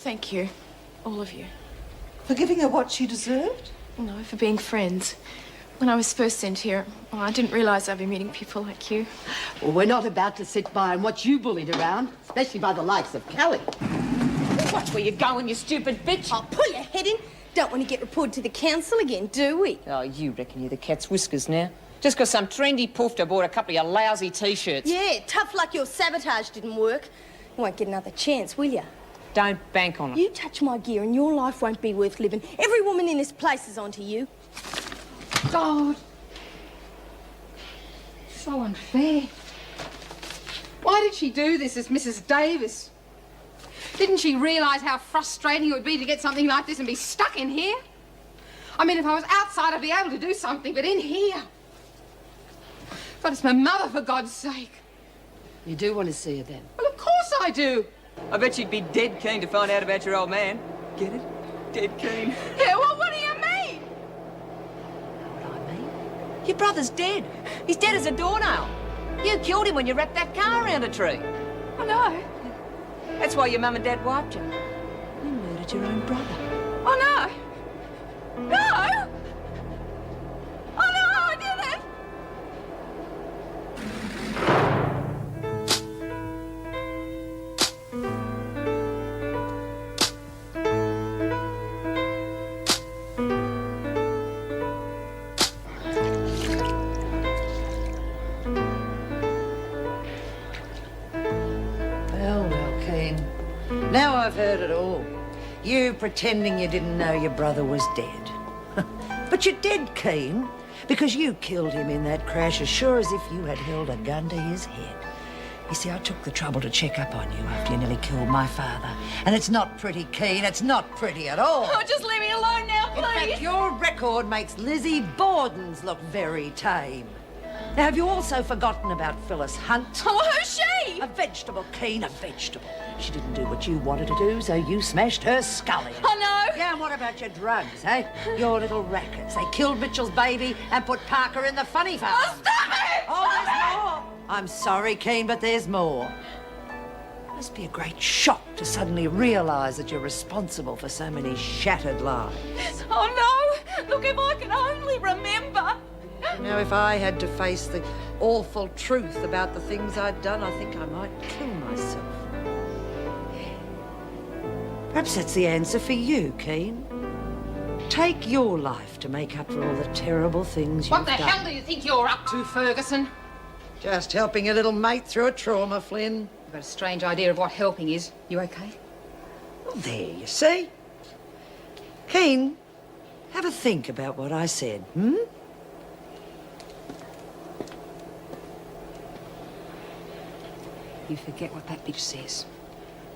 Thank you. All of you. For giving her what she deserved? No, for being friends. When I was first sent here, I didn't realise I'd be meeting people like you. Well, we're not about to sit by and watch you bullied around, especially by the likes of Kelly. Watch where you're going, you stupid bitch. Oh, pull your head in. Don't want to get reported to the council again, do we? Oh, you reckon you're the cat's whiskers now? Just because some trendy poofter bought a couple of your lousy T-shirts. Yeah, tough luck your sabotage didn't work. You won't get another chance, will you? Don't bank on it. You touch my gear and your life won't be worth living. Every woman in this place is onto you. God. So unfair. Why did she do this as Mrs. Davis? Didn't she realise how frustrating it would be to get something like this and be stuck in here? I mean, if I was outside, I'd be able to do something, but in here... God, it's my mother, for God's sake. You do want to see her, then? Well, of course I do. I bet you'd be dead keen to find out about your old man. Get it? Dead keen. Yeah, well, what do you mean? What I mean? Your brother's dead. He's dead as a doornail. You killed him when you wrapped that car around a tree. I know. That's why your mum and dad wiped you. You murdered your own brother. Oh, no. No! Oh, no, I didn't! Well, Keen. Now I've heard it all. You pretending you didn't know your brother was dead. But you're dead, Keen, because you killed him in that crash as sure as if you had held a gun to his head. You see, I took the trouble to check up on you after you nearly killed my father. And it's not pretty, Keen. It's not pretty at all. Oh, just leave me alone now, In please. fact, your record makes Lizzie Borden's look very tame. Now, have you also forgotten about Phyllis Hunt? Oh, who's she? A vegetable, Keen, a vegetable. She didn't do what you wanted to do, so you smashed her skull in. Oh, no. Yeah, and what about your drugs, eh? Your little rackets. They killed Mitchell's baby and put Parker in the funny farm. Oh, stop it! Oh, there's more. I'm sorry, Keen, but there's more. It must be a great shock to suddenly realise that you're responsible for so many shattered lives. Oh, no. Look, if I could only remember. Now, if I had to face the awful truth about the things I'd done, I think I might kill myself. Perhaps that's the answer for you, Keen. Take your life to make up for all the terrible things you've done. What the hell do you think you're up to, Ferguson? Just helping a little mate through a trauma, Flynn. You've got a strange idea of what helping is. You okay? Well, there, you see. Keen, have a think about what I said, hmm? You forget what that bitch says.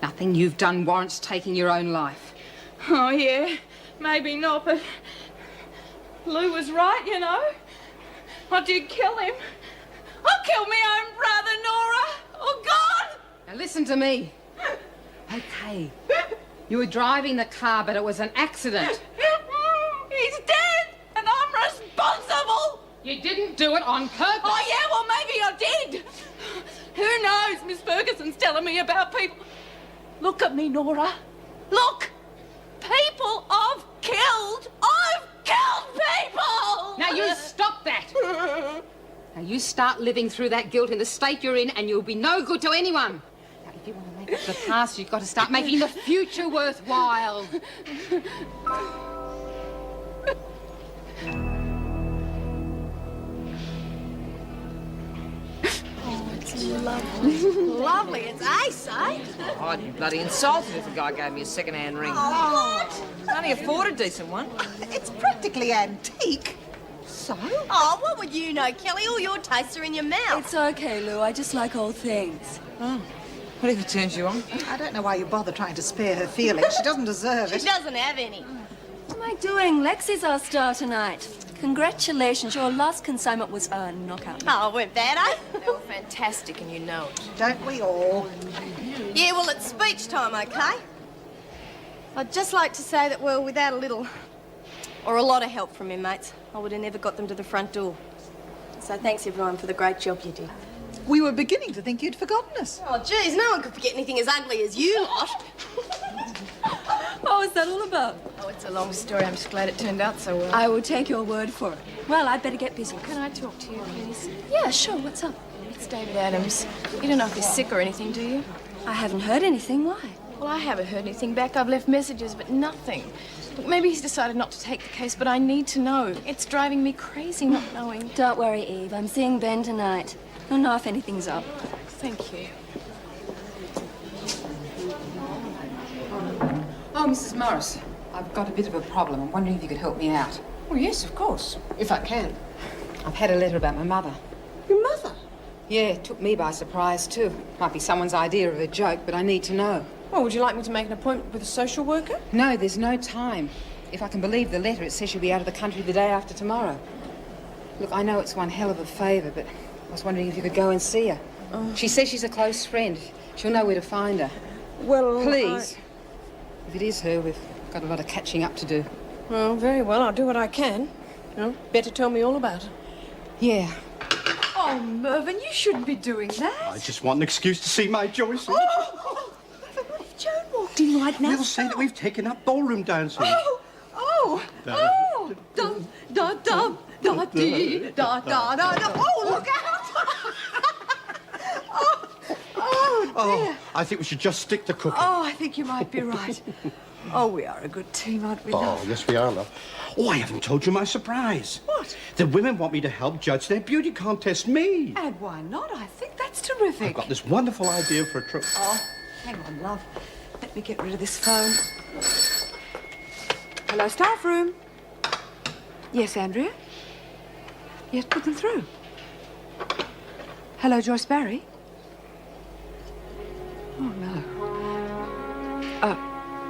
Nothing you've done warrants taking your own life. Oh, yeah. Maybe not, but Lou was right, you know. I did kill him. I killed my own brother, Nora. Oh, God! Now listen to me. Okay. You were driving the car, but it was an accident. He's dead, and I'm responsible. You didn't do it on purpose. Oh, yeah, well, maybe I did. Who knows? Miss Ferguson's telling me about people. Look at me, Nora. Look. People I've killed. I've killed people. Now you stop that. Now you start living through that guilt in the state you're in and you'll be no good to anyone. Now, if you want to make up the past, you've got to start making the future worthwhile. Lovely. Lovely. It's ace, eh? Oh, I'd be bloody insulted if a guy gave me a second-hand ring. What? I only afford a decent one. It's practically antique. So? Oh, what would you know, Kelly? All your tastes are in your mouth. It's okay, Lou. I just like old things. Oh, whatever turns you on. I don't know why you bother trying to spare her feelings. She doesn't deserve She it. doesn't have any. What am I doing? Lexi's our star tonight. Congratulations. Your last consignment was a knockout. Oh, weren't bad, eh? They were fantastic, and you know it. Don't we all? Yeah, well, it's speech time, okay? I'd just like to say that, well, without a little or a lot of help from inmates, I would have never got them to the front door. So thanks, everyone, for the great job you did. We were beginning to think you'd forgotten us. Oh, geez, no one could forget anything as ugly as you lot. that all about? Oh, it's a long story. I'm just glad it turned out so well. I will take your word for it. Well, I'd better get busy. Can I talk to you, please? Yeah, sure. What's up? It's David Adams. You don't know if he's sick or anything, do you? I haven't heard anything. Why? Well, I haven't heard anything back. I've left messages, but nothing. Look, maybe he's decided not to take the case, but I need to know. It's driving me crazy not knowing. Don't worry, Eve. I'm seeing Ben tonight. He'll know if anything's up. Thank you. Oh, Mrs. Morris, I've got a bit of a problem. I'm wondering if you could help me out. Oh, yes, of course, if I can. I've had a letter about my mother. Your mother? Yeah, it took me by surprise, too. Might be someone's idea of a joke, but I need to know. Well, would you like me to make an appointment with a social worker? No, there's no time. If I can believe the letter, it says she'll be out of the country the day after tomorrow. Look, I know it's one hell of a favour, but I was wondering if you could go and see her. She says she's a close friend. She'll know where to find her. Well, Please. If it is her, we've got a lot of catching up to do. Well, very well. I'll do what I can. Better tell me all about it. Yeah. Oh, Mervyn, you shouldn't be doing that. I just want an excuse to see my Joyce. Oh, what if Joan walked in right now? We'll say that we've taken up ballroom dancing. Oh, dum, da, dum, da, dee, da, da, da, da. Oh, look out! Oh, I think we should just stick to cooking. Oh, I think you might be right. Oh, we are a good team, aren't we, love? Oh, yes, we are, love. Oh, I haven't told you my surprise. What? The women want me to help judge their beauty contest. Me. And why not? I think that's terrific. I've got this wonderful idea for a trip. Oh, hang on, love. Let me get rid of this phone. Hello, staff room. Yes, Andrea? Yes, put them through. Hello, Joyce Barry? Oh,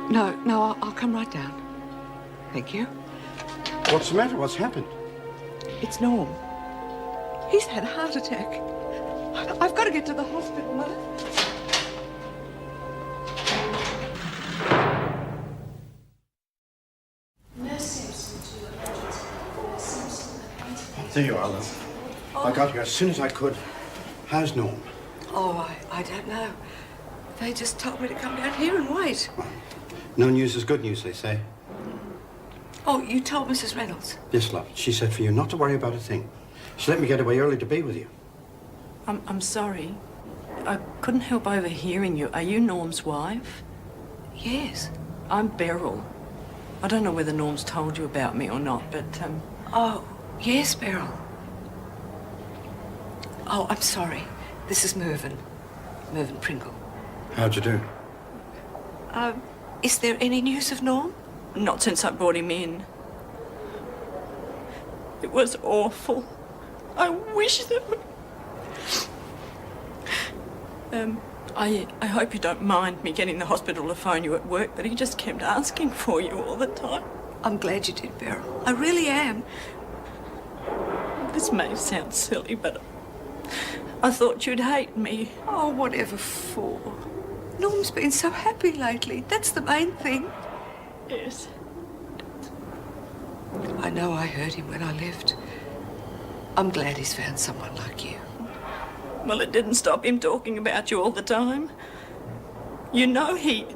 no. No, I'll come right down. Thank you. What's the matter? What's happened? It's Norm. He's had a heart attack. I've got to get to the hospital, Mother. There you are, love. I got here as soon as I could. How's Norm? Oh, I don't know. They just told me to come down here and wait. Well, no news is good news, they say. Oh, you told Mrs. Reynolds? Yes, love. She said for you not to worry about a thing. She let me get away early to be with you. I'm sorry. I couldn't help overhearing you. Are you Norm's wife? Yes. I'm Beryl. I don't know whether Norm's told you about me or not, but, Oh, yes, Beryl. Oh, I'm sorry. This is Mervyn. Mervyn Pringle. How'd you do? Is there any news of Norm? not since I brought him in. It was awful. I wish that... I hope you don't mind me getting the hospital to phone you at work, but he just kept asking for you all the time. I'm glad you did, Beryl. I really am. This may sound silly, but I thought you'd hate me. Oh, whatever for? Norm's been so happy lately. That's the main thing. Yes. I know I hurt him when I left. I'm glad he's found someone like you. Well, it didn't stop him talking about you all the time. You know he...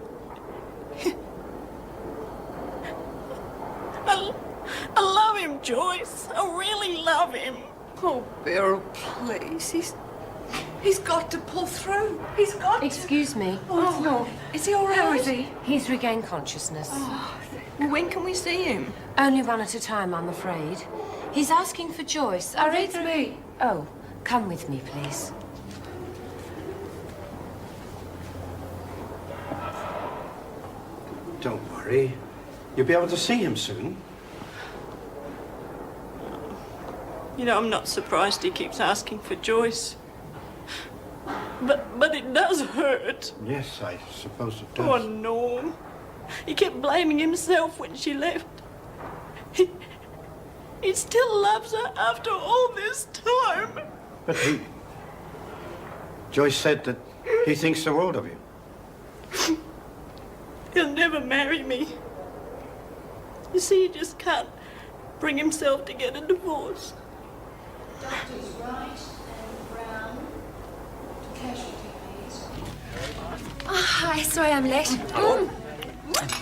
I love him, Joyce. I really love him. Oh, Beryl, please. He's got to pull through. He's got to. Excuse me. Oh, no. Is he all right? How is he? He's regained consciousness. Well, when can we see him? Only one at a time, I'm afraid. He's asking for Joyce. I read through... me. Oh, come with me, please. Don't worry. You'll be able to see him soon. You know, I'm not surprised he keeps asking for Joyce. But it does hurt. Yes, I suppose it does. Poor Norm. He kept blaming himself when she left. He still loves her after all this time. But Joyce said that he thinks the world of you. He'll never marry me. You see, he just can't bring himself to get a divorce. Doctors Wright and Brown to casualty, please. Oh, hi, sorry I'm late. Oh,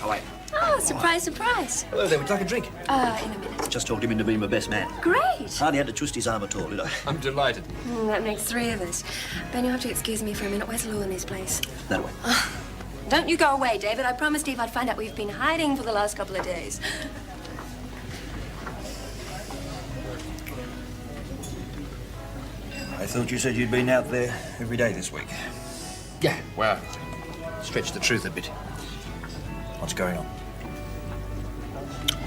wait. Oh, Surprise, surprise. Hello there, would you like a drink? In a minute. Just talked him into being my best man. Great. Hardly had to twist his arm at all, did I? I'm delighted. That makes 3 of us. Ben, you'll have to excuse me for a minute. Where's Lou and his place? That way. Don't you go away, David. I promised Steve I'd find out where you've been hiding for the last couple of days. I thought you said you'd been out there every day this week. Yeah, well, stretch the truth a bit. What's going on?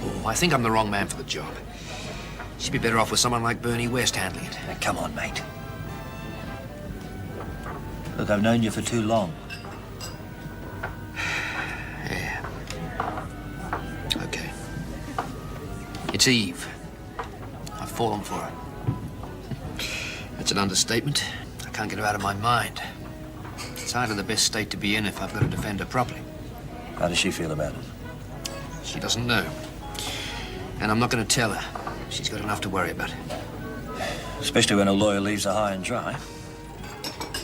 Oh, I think I'm the wrong man for the job. She'd be better off with someone like Bernie West handling it. Now, come on, mate. Look, I've known you for too long. Yeah. Okay. It's Eve. I've fallen for her. That's an understatement. I can't get her out of my mind. It's hardly the best state to be in if I've got to defend her properly. How does she feel about it? She doesn't know. And I'm not going to tell her. She's got enough to worry about. Especially when a lawyer leaves her high and dry.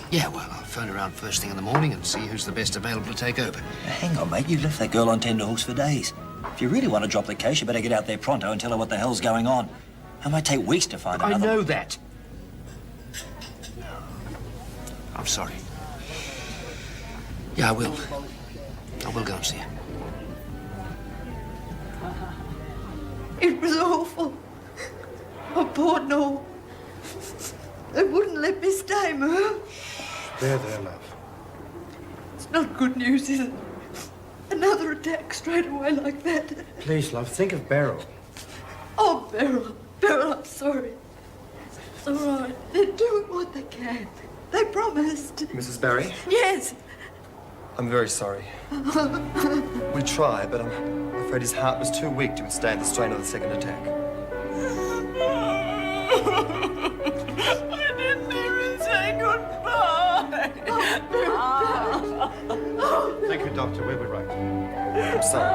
Yeah, well, I'll phone around first thing in the morning and see who's the best available to take over. Now, hang on, mate. You've left that girl on tenterhooks for days. If you really want to drop the case, you better get out there pronto and tell her what the hell's going on. It might take weeks to find another. I know that. I'm sorry. Yeah, I will. I will go and see her. It was awful. Oh, poor Nora. They wouldn't let me stay, Mum. There, love. It's not good news, is it? Another attack straight away like that. Please, love, think of Beryl. Oh, Beryl. Beryl, I'm sorry. It's all right. They're doing what they can. They promised. Mrs. Barry, Yes. I'm very sorry. We tried, but I'm afraid his heart was too weak to withstand the strain of the second attack. I didn't even say goodbye. Thank you, Doctor. We were right. I'm sorry.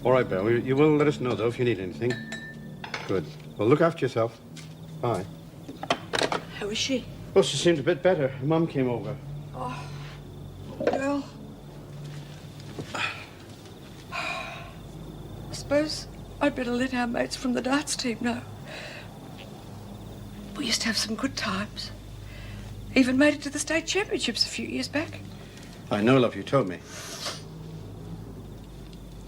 All right, Beryl. You will let us know, though, if you need anything. Good. Well, look after yourself. Bye. How is she? Well, she seemed a bit better. Her Mum came over. Oh, girl. I suppose I'd better let our mates from the darts team know. We used to have some good times. Even made it to the state championships a few years back. I know, love. You told me.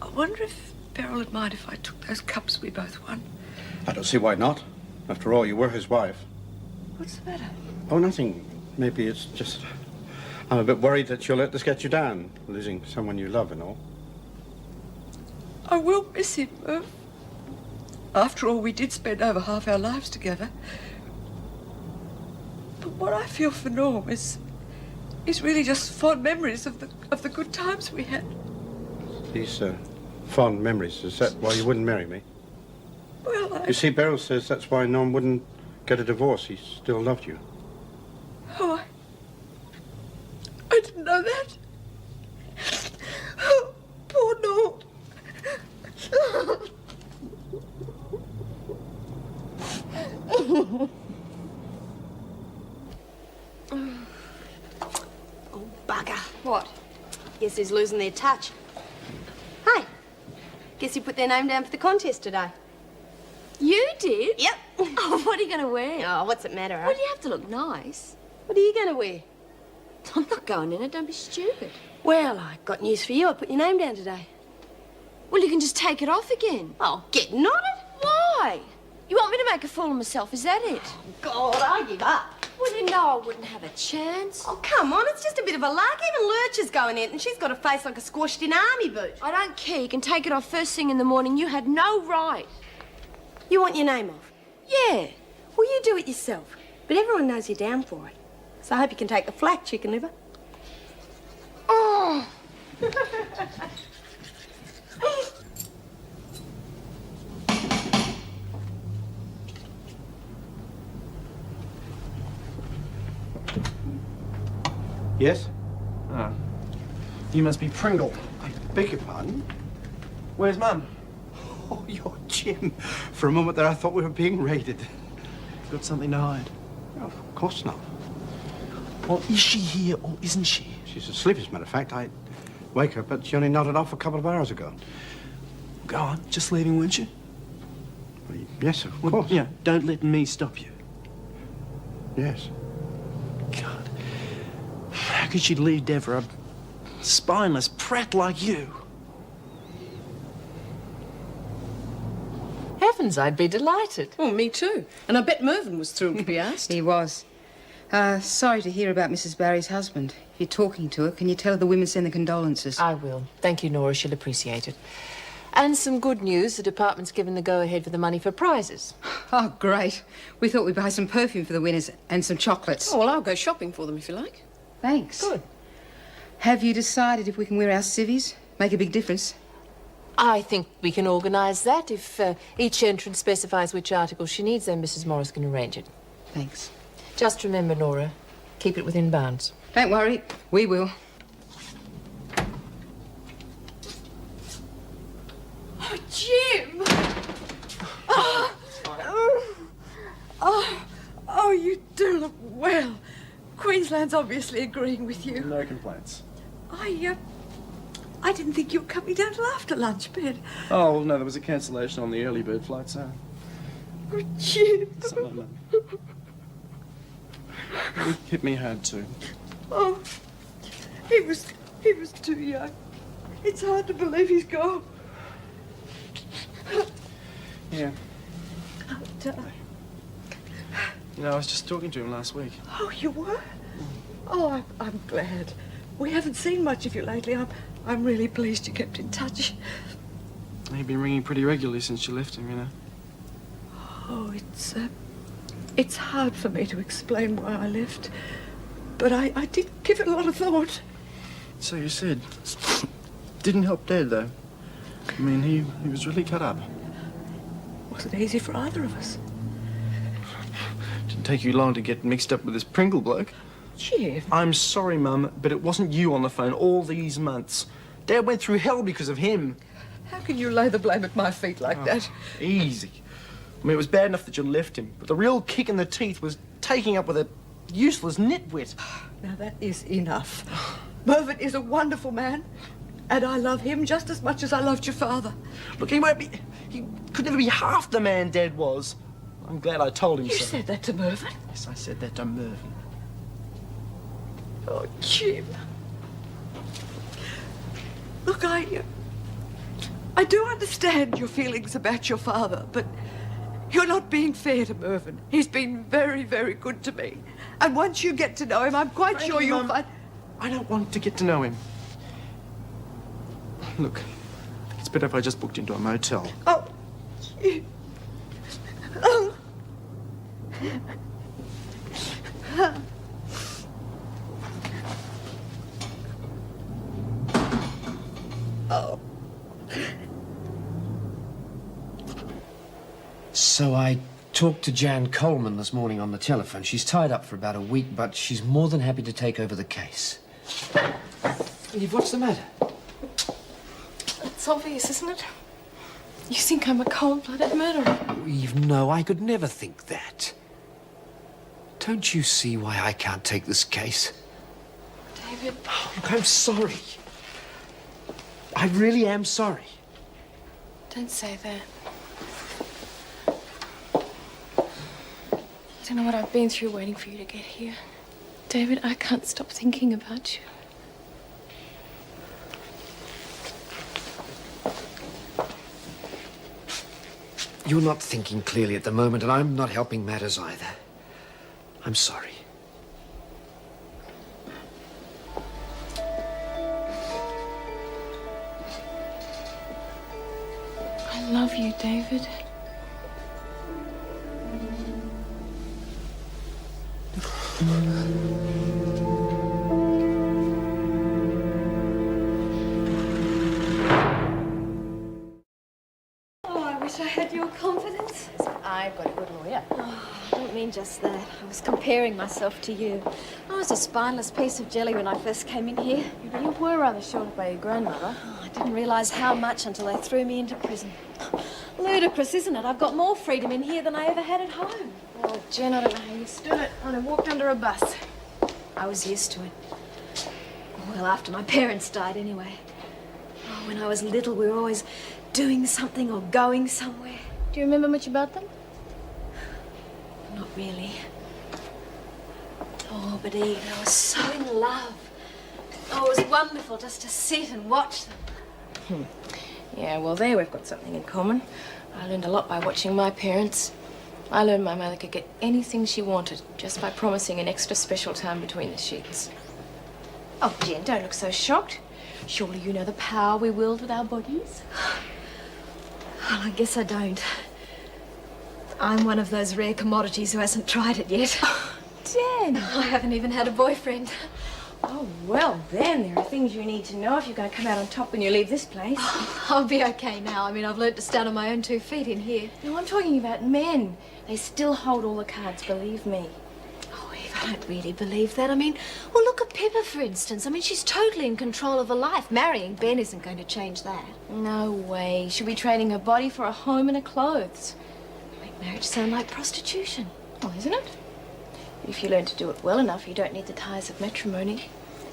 I wonder if Beryl would mind if I took those cups we both won. I don't see why not. After all, you were his wife. What's the matter? Oh, nothing. Maybe it's just... I'm a bit worried that you'll let this get you down, losing someone you love and all. I will miss him, Merv. After all, we did spend over half our lives together. But what I feel for Norm is really just fond memories of the good times we had. These fond memories, is that why you wouldn't marry me? Well, You see, Beryl says that's why Norm wouldn't get a divorce. He still loved you. Oh, I didn't know that. Oh, poor Norm. Oh, bugger. What? Guess who's losing their touch? Hey, guess you put their name down for the contest today. You did? Yep. Oh, what are you going to wear? Oh, what's it matter, huh? Well, you have to look nice. What are you going to wear? I'm not going in it. Don't be stupid. Well, I got news for you. I put your name down today. Well, you can just take it off again. Oh, get knotted. Why? You want me to make a fool of myself, is that it? God, I give up. Well, you know I wouldn't have a chance. Oh, come on. It's just a bit of a lark. Even Lurch is going in, and she's got a face like a squashed-in army boot. I don't care. You can take it off first thing in the morning. You had no right. You want your name off? Yeah. Well, you do it yourself. But everyone knows you're down for it. So I hope you can take the flak, chicken liver. Oh. Yes? You must be Pringle. I beg your pardon? Where's Mum? Oh, you're Jim. For a moment there, I thought we were being raided. Got something to hide? Oh, of course not. Well, is she here or isn't she? She's asleep, as a matter of fact. I wake her, but she only nodded off a couple of hours ago. Go on, just leaving, weren't you? Well, yes, of course. Yeah, don't let me stop you. Yes. God. How could she leave Dev for a spineless prat like you? Heavens, I'd be delighted. Oh, me too. And I bet Mervyn was thrilled to be asked. He was. Sorry to hear about Mrs. Barry's husband. If you're talking to her, can you tell her the women send their condolences? I will. Thank you, Nora. She'll appreciate it. And some good news. The department's given the go-ahead for the money for prizes. Oh, great. We thought we'd buy some perfume for the winners and some chocolates. Oh, well, I'll go shopping for them if you like. Thanks. Good. Have you decided if we can wear our civvies? Make a big difference. I think we can organise that. If each entrant specifies which article she needs, then Mrs. Morris can arrange it. Thanks. Just remember, Nora, keep it within bounds. Don't worry, we will. Oh, Jim! Oh, you do look well. Queensland's obviously agreeing with you. No complaints. I didn't think you were coming down till after lunch, Ben. Oh, well, no, there was a cancellation on the early bird flight, so... Oh, Jim. Something like that. It hit me hard, too. Oh, he was too young. It's hard to believe he's gone. Yeah. Oh, You know, I was just talking to him last week. oh, you were? Oh, I'm glad. We haven't seen much of you lately. I'm really pleased you kept in touch. He'd been ringing pretty regularly since you left him, you know. Oh, it's hard for me to explain why I left. But I did give it a lot of thought. So you said. Didn't help Dad, though. I mean, he was really cut up. Wasn't easy for either of us. Didn't take you long to get mixed up with this Pringle bloke. Jim. I'm sorry, Mum, but it wasn't you on the phone all these months. Dad went through hell because of him. How can you lay the blame at my feet like that? Easy. I mean, it was bad enough that you left him, but the real kick in the teeth was taking up with a useless nitwit. Now that is enough. Mervyn is a wonderful man, and I love him just as much as I loved your father. Look, he could never be half the man Dad was. I'm glad I told him so. You said that to Mervyn? Yes, I said that to Mervyn. Oh, Jim. Look, I do understand your feelings about your father, but you're not being fair to Mervyn. He's been very, very good to me. And once you get to know him, I'm quite sure you'll find... I don't want to get to know him. Look, it's better if I just booked into a motel. Oh, Jim. Oh. Oh. So I talked to Jan Coleman this morning on the telephone. She's tied up for about a week, but she's more than happy to take over the case. Eve, what's the matter? It's obvious, isn't it? You think I'm a cold-blooded murderer. Oh, Eve, no, I could never think that. Don't you see why I can't take this case? David. Oh, look, I'm sorry. I really am sorry. Don't say that. You don't know what I've been through waiting for you to get here. David, I can't stop thinking about you. You're not thinking clearly at the moment, and I'm not helping matters either. I'm sorry. I love you, David. Oh, I wish I had your confidence. I've got a good lawyer. Oh, I don't mean just that. I was comparing myself to you. I was a spineless piece of jelly when I first came in here. You were rather shorted by your grandmother. Oh, I Didn't realise how much until they threw me into prison. Ludicrous, isn't it? I've got more freedom in here than I ever had at home. Oh, Jen, I don't know how you stood it. I'd have walked under a bus. I was used to it. Well, after my parents died, anyway. Oh, when I was little, we were always doing something or going somewhere. Do you remember much about them? Not really. Oh, but Eve, I was so in love. Oh, it was wonderful just to sit and watch them. Yeah, well, there we've got something in common. I learned a lot by watching my parents. I learned my mother could get anything she wanted just by promising an extra special time between the sheets. Oh, Jen, don't look so shocked. Surely you know the power we wield with our bodies? Well, I guess I don't. I'm one of those rare commodities who hasn't tried it yet. Jen! I haven't even had a boyfriend. Oh, well, then, there are things you need to know if you're going to come out on top when you leave this place. I'll be okay now. I mean, I've learnt to stand on my own 2 feet in here. No, I'm talking about men. They still hold all the cards, believe me. Oh, Eve, I don't really believe that. I mean, well, look at Pippa, for instance. I mean, she's totally in control of her life. Marrying Ben isn't going to change that. No way. She'll be trading her body for a home and her clothes. Make marriage sound like prostitution. Well, isn't it? If you learn to do it well enough, you don't need the ties of matrimony.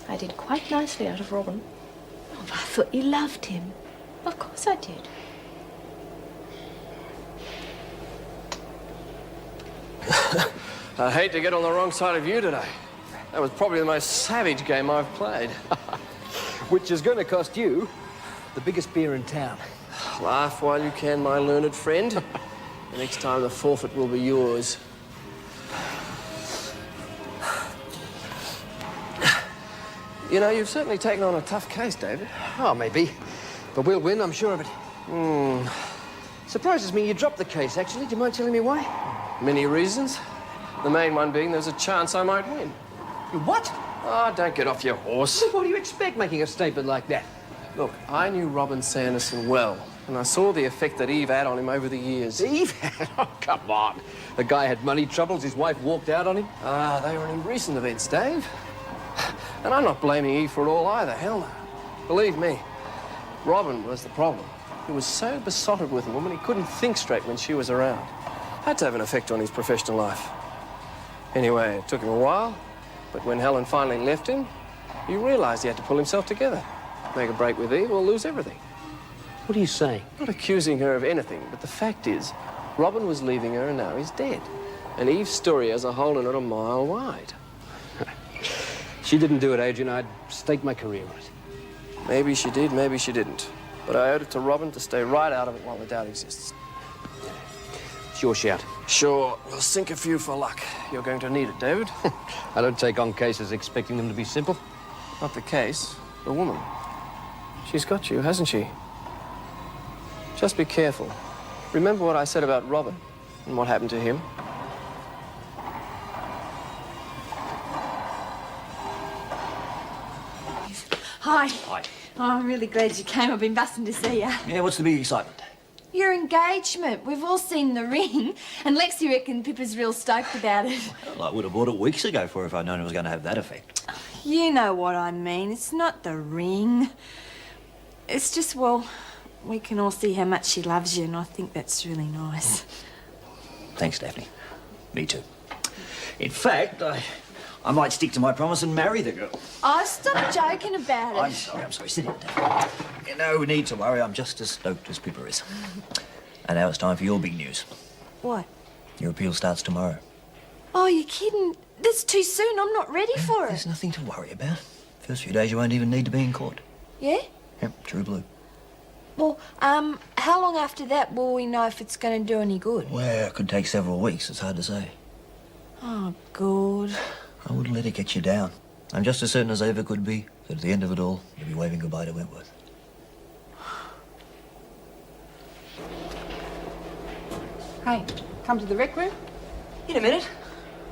I did quite nicely out of Robin. Oh, I thought you loved him. Of course I did. I hate to get on the wrong side of you today. That was probably the most savage game I've played. Which is going to cost you the biggest beer in town. Laugh while you can, my learned friend. The next time the forfeit will be yours. You know, you've certainly taken on a tough case, David. Oh, maybe. But we'll win, I'm sure of it. Surprises me you dropped the case, actually. Do you mind telling me why? Many reasons. The main one being there's a chance I might win. You what? Oh, don't get off your horse. What do you expect making a statement like that? Look, I knew Robin Sanderson well, and I saw the effect that Eve had on him over the years. Eve? Oh, come on. The guy had money troubles, his wife walked out on him. Ah, they were in recent events, Dave. And I'm not blaming Eve for it all either, hell no. Believe me, Robin was the problem. He was so besotted with a woman he couldn't think straight when she was around. Had to have an effect on his professional life. Anyway, it took him a while, but when Helen finally left him, he realised he had to pull himself together. Make a break with Eve or lose everything. What are you saying? Not accusing her of anything, but the fact is, Robin was leaving her and now he's dead. And Eve's story has a hole in it a mile wide. She didn't do it, Adrian. I'd stake my career on it. Maybe she did, maybe she didn't. But I owed it to Robin to stay right out of it while the doubt exists. It's your shout. Sure, we'll sink a few for luck. You're going to need it, David. I don't take on cases expecting them to be simple. Not the case, the woman. She's got you, hasn't she? Just be careful. Remember what I said about Robin and what happened to him? Hi. Hi. Oh, I'm really glad you came. I've been busting to see you. Yeah, what's the big excitement? Your engagement. We've all seen the ring. And Lexie reckoned Pippa's real stoked about it. Well, I would have bought it weeks ago for her if I'd known it was going to have that effect. You know what I mean. It's not the ring. It's just, well, we can all see how much she loves you, and I think that's really nice. Thanks, Daphne. Me too. In fact, I might stick to my promise and marry the girl. Oh, stop joking about it. I'm sorry. Sit down, Daphne. No need to worry. I'm just as stoked as Pippa is. And now it's time for your big news. What? Your appeal starts tomorrow. Oh, you're kidding. That's too soon. I'm not ready for it. There's nothing to worry about. First few days you won't even need to be in court. Yeah? Yep, true blue. Well, how long after that will we know if it's going to do any good? Well, it could take several weeks. It's hard to say. Oh, God. I wouldn't let it get you down. I'm just as certain as I ever could be that at the end of it all, you'll be waving goodbye to Wentworth. Hey, come to the rec room? In a minute.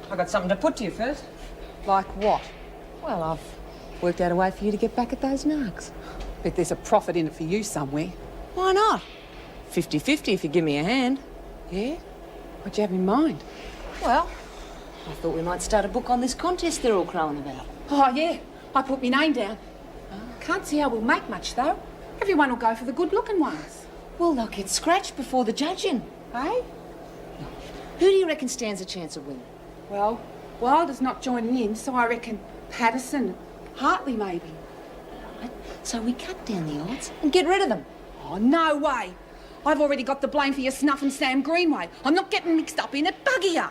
I've got something to put to you first. Like what? Well, I've worked out a way for you to get back at those narcs. Bet there's a profit in it for you somewhere. Why not? 50-50 if you give me a hand. Yeah? What do you have in mind? Well, I thought we might start a book on this contest they're all crowing about. Oh, yeah. I put my name down. Can't see how we'll make much, though. Everyone will go for the good-looking ones. Well, they'll get scratched before the judging. Eh? Who do you reckon stands a chance of winning? Well, Wilder's not joining in, so I reckon Patterson, Hartley maybe. Right. So we cut down the odds and get rid of them. Oh, no way. I've already got the blame for your snuffing Sam Greenway. I'm not getting mixed up in it. Bugger ya.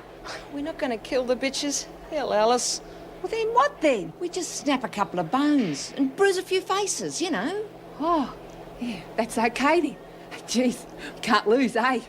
We're not going to kill the bitches. Hell, Alice. Well, then what then? We just snap a couple of bones and bruise a few faces, you know. Oh, yeah, that's okay then. Jeez, can't lose, eh?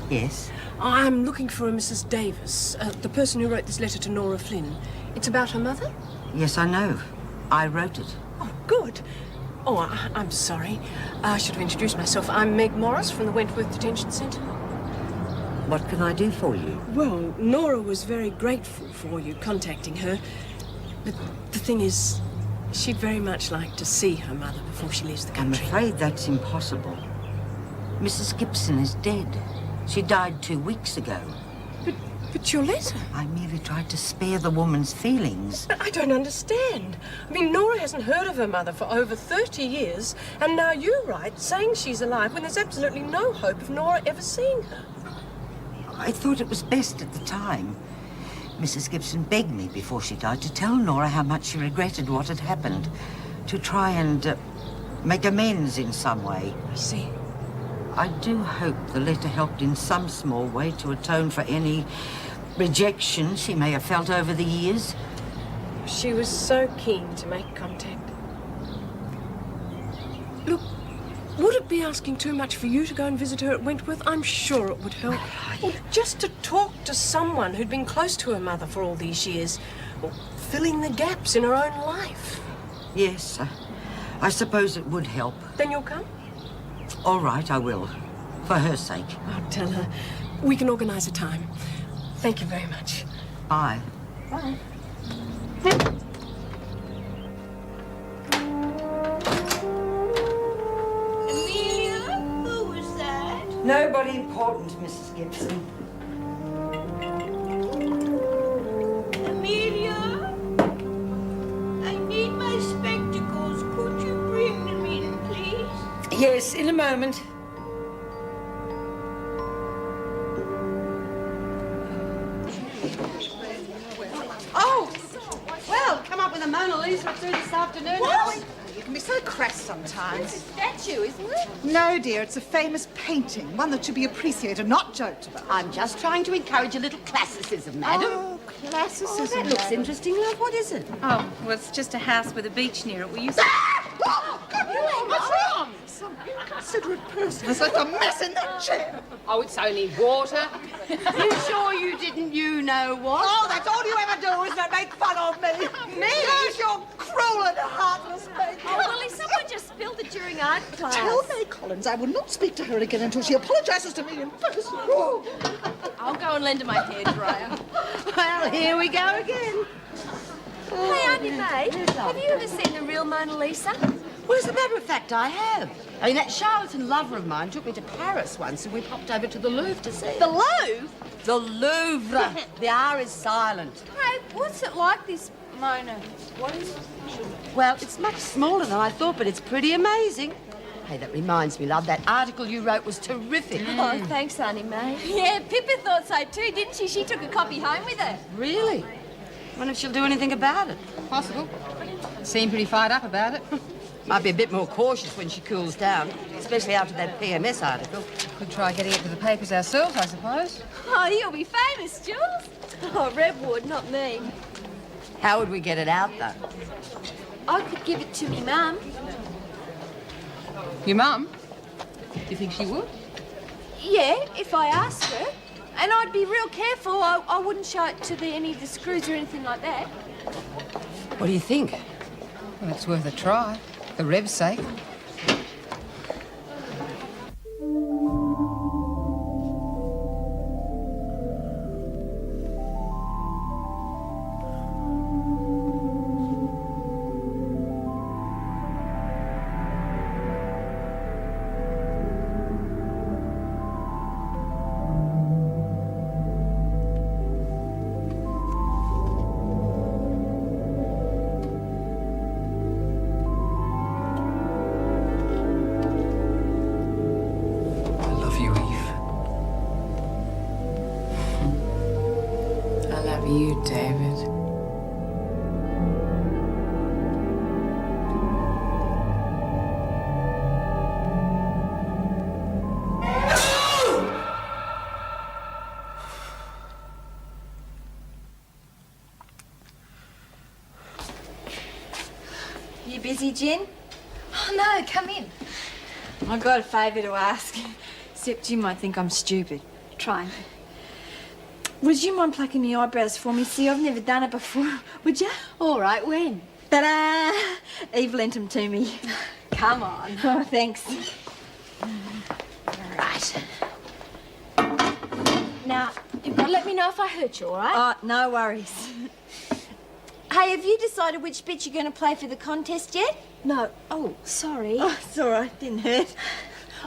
Yes? I'm looking for a Mrs. Davis, the person who wrote this letter to Nora Flynn. It's about her mother? Yes, I know. I wrote it. Oh, good. Oh, I'm sorry. I should have introduced myself. I'm Meg Morris from the Wentworth Detention Centre. What can I do for you? Well, Nora was very grateful for you contacting her. But the thing is, she'd very much like to see her mother before she leaves the country. I'm afraid that's impossible. Mrs. Gibson is dead. She died 2 weeks ago. But your letter? I merely tried to spare the woman's feelings. But I don't understand. I mean, Nora hasn't heard of her mother for over 30 years, and now you write saying she's alive when there's absolutely no hope of Nora ever seeing her. I thought it was best at the time. Mrs. Gibson begged me before she died to tell Nora how much she regretted what had happened, to try and make amends in some way. I see. I do hope the letter helped in some small way to atone for any rejection she may have felt over the years. She was so keen to make contact. Look, would it be asking too much for you to go and visit her at Wentworth? I'm sure it would help. Or just to talk to someone who'd been close to her mother for all these years, or filling the gaps in her own life. Yes, I suppose it would help. Then you'll come? All right, I will. For her sake. I'll tell her. We can organise a time. Thank you very much. Bye. Bye. Amelia, who was that? Nobody important, Mrs. Gibson. Amelia, I need my spectacles. Could you bring them in, please? Yes, in a moment. Oh! Well, come up with a Mona Lisa through this afternoon. What? You can be so crass sometimes. It's a statue, isn't it? No, dear, it's a famous painting, one that should be appreciated, not joked about. I'm just trying to encourage a little classicism, madam. Oh, classicism. Oh, that looks interesting, love. What is it? Oh, well, it's just a house with a beach near it. We used to... Oh, God, what's wrong? Some inconsiderate person has left a mess in that chair. Oh, it's only water. You sure you didn't know what? Oh, that's all you ever do, isn't it? Make fun of me. Me? Yes, you're cruel and heartless, Meg. Oh, Willie, someone just spilled it during art class. Tell May Collins I will not speak to her again until she apologises to me in person. Oh. I'll go and lend her my hairdryer. Well, here we go again. Hey, Auntie May, have you ever seen the real Mona Lisa? Well, as a matter of fact, I have. I mean, that charlatan lover of mine took me to Paris once and we popped over to the Louvre to see it. The Louvre? The Louvre. The R is silent. Hey, what's it like, this Mona? What is it? Well, it's much smaller than I thought, but it's pretty amazing. Hey, that reminds me, love, that article you wrote was terrific. Oh, thanks, Auntie May. Yeah, Pippa thought so too, didn't she? She took a copy home with her. Really? Wonder if she'll do anything about it. Possible. Seemed pretty fired up about it. Might be a bit more cautious when she cools down, especially after that PMS article. Could try getting it to the papers ourselves, I suppose. Oh, you'll be famous, Jules. Oh, Reb would, not me. How would we get it out, though? I could give it to me mum. Your mum? Do you think she would? Yeah, if I asked her. And I'd be real careful. I wouldn't show it to any of the screws or anything like that. What do you think? Well, it's worth a try, for Reb's sake. you, David. You busy, Jen? Oh, no, come in. I've got a favour to ask. Except you might think I'm stupid. Try me. Would you mind plucking my eyebrows for me? See, I've never done it before. Would you? All right, when? Ta-da! Eve lent them to me. Come on. Oh, thanks. Right. Now, you've got to let me know if I hurt you, all right? Oh, no worries. Hey, have you decided which bit you're going to play for the contest yet? No. Oh, sorry. Oh, it's all right. Didn't hurt.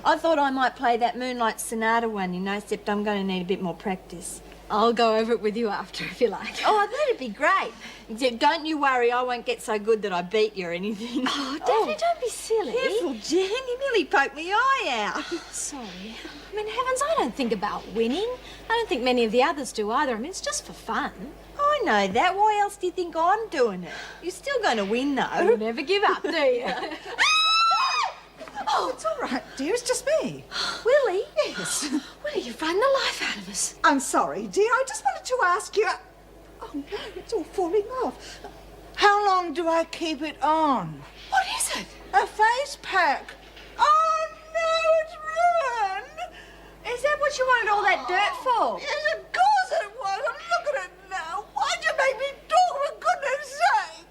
I thought I might play that Moonlight Sonata one, you know, except I'm going to need a bit more practice. I'll go over it with you after, if you like. Oh, that'd be great. Except don't you worry, I won't get so good that I beat you or anything. Oh, Daphne, don't be silly. Careful, Jen. You nearly poked my eye out. Sorry. I mean, heavens, I don't think about winning. I don't think many of the others do either. I mean, it's just for fun. I know that. Why else do you think I'm doing it? You're still going to win, though. You never give up, do you? Oh, it's all right, dear. It's just me. Willie? Yes. Willie, you've frightened the life out of us. I'm sorry, dear. I just wanted to ask you... Oh, no, it's all falling off. How long do I keep it on? What is it? A face pack. Oh, no, it's ruined. Is that what you wanted all that dirt for? Yes, of course it was. And look at it now. Why'd you make me talk, for goodness sake?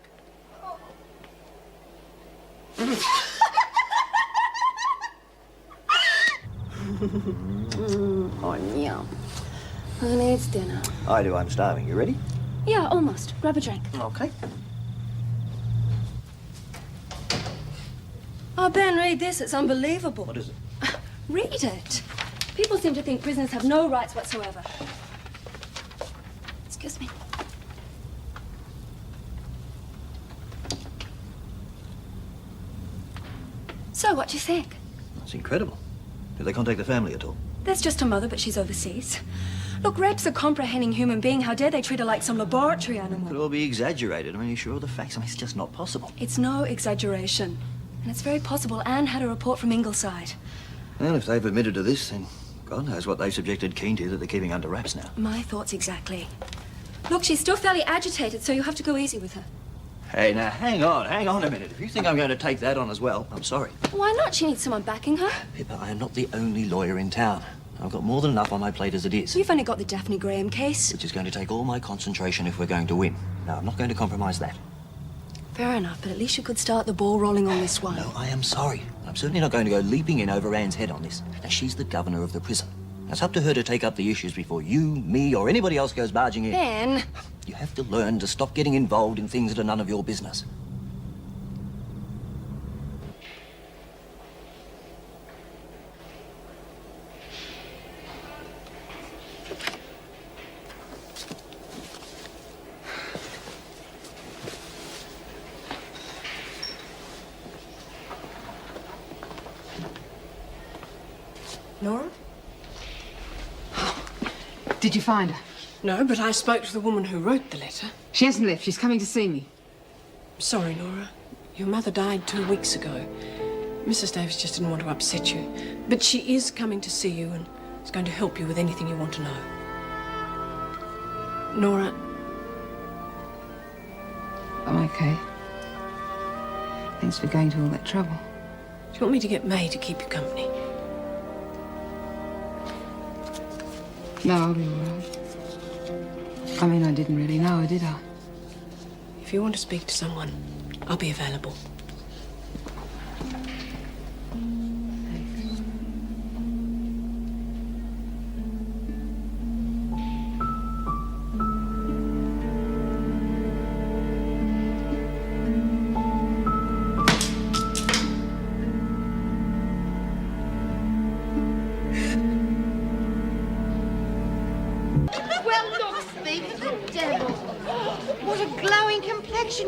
Oh, yeah. Who needs dinner? I do. I'm starving. You ready? Yeah, almost. Grab a drink. Okay. Oh, Ben, read this. It's unbelievable. What is it? Read it. People seem to think prisoners have no rights whatsoever. Excuse me. So, what do you think? That's incredible. Did they contact the family at all? There's just her mother, but she's overseas. Look, Rep's a comprehending human being. How dare they treat her like some laboratory animal? Could all be exaggerated. I mean, you sure of the facts? I mean, it's just not possible. It's no exaggeration. And it's very possible Anne had a report from Ingleside. Well, if they've admitted to this, then God knows what they've subjected Keane to that they're keeping under wraps now. My thoughts exactly. Look, she's still fairly agitated, so you'll have to go easy with her. Hey, now, hang on a minute. If you think I'm going to take that on as well, I'm sorry. Why not? She needs someone backing her. Pippa, I am not the only lawyer in town. I've got more than enough on my plate as it is. You've only got the Daphne Graham case. Which is going to take all my concentration if we're going to win. Now, I'm not going to compromise that. Fair enough, but at least you could start the ball rolling on this one. No, I am sorry. I'm certainly not going to go leaping in over Anne's head on this. Now, she's the governor of the prison. It's up to her to take up the issues before you, me, or anybody else goes barging in. Ben! You have to learn to stop getting involved in things that are none of your business. Nora? Did you find her? No, but I spoke to the woman who wrote the letter. She hasn't left. She's coming to see me. Sorry, Nora. Your mother died 2 weeks ago. Mrs. Davis just didn't want to upset you. But she is coming to see you and is going to help you with anything you want to know. Nora... I'm okay. Thanks for going to all that trouble. Do you want me to get May to keep you company? No, I'll be all right. I mean, I didn't really know her, did I? If you want to speak to someone, I'll be available.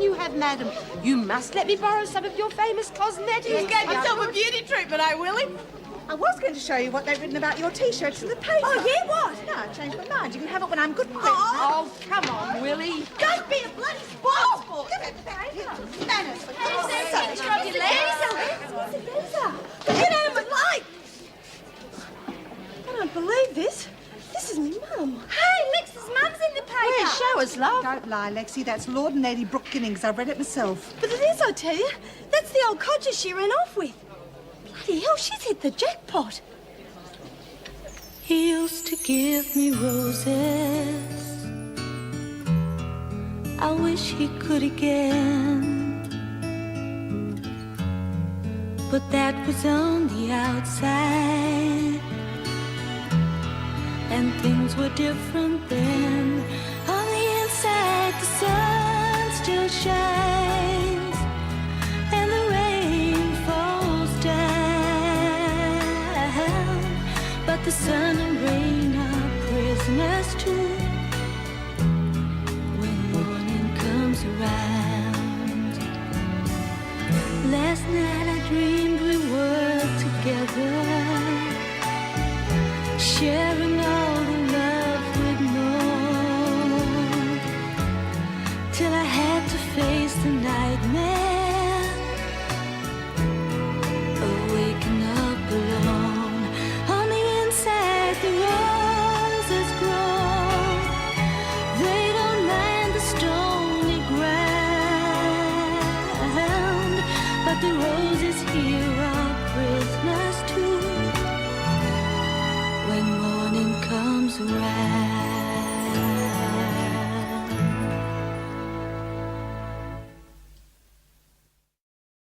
You have, madam. You must let me borrow some of your famous cosmetics. You gave yourself a beauty treatment, eh, Willie? I was going to show you what they've written about your T-shirts in the paper. Oh, yeah, what? No, I changed my mind. You can have it when I'm good and ready. Oh, come on, Willie. Don't be a bloody spoil sport. Give it back. Manners. For God's sake. Drop your legs. Get out of my light. I don't believe this. This is me mum. Hey, Lex's mum's in the paper. Where? Show us, love. Don't lie, Lexie. That's Lord and Lady Brooke Ginnings. I've read it myself. But it is, I tell you. That's the old codger she ran off with. Bloody hell, she's hit the jackpot. He used to give me roses. I wish he could again. But that was on the outside, and things were different then. On the inside, the sun still shines, and the rain falls down. But the sun and rain are prisoners too.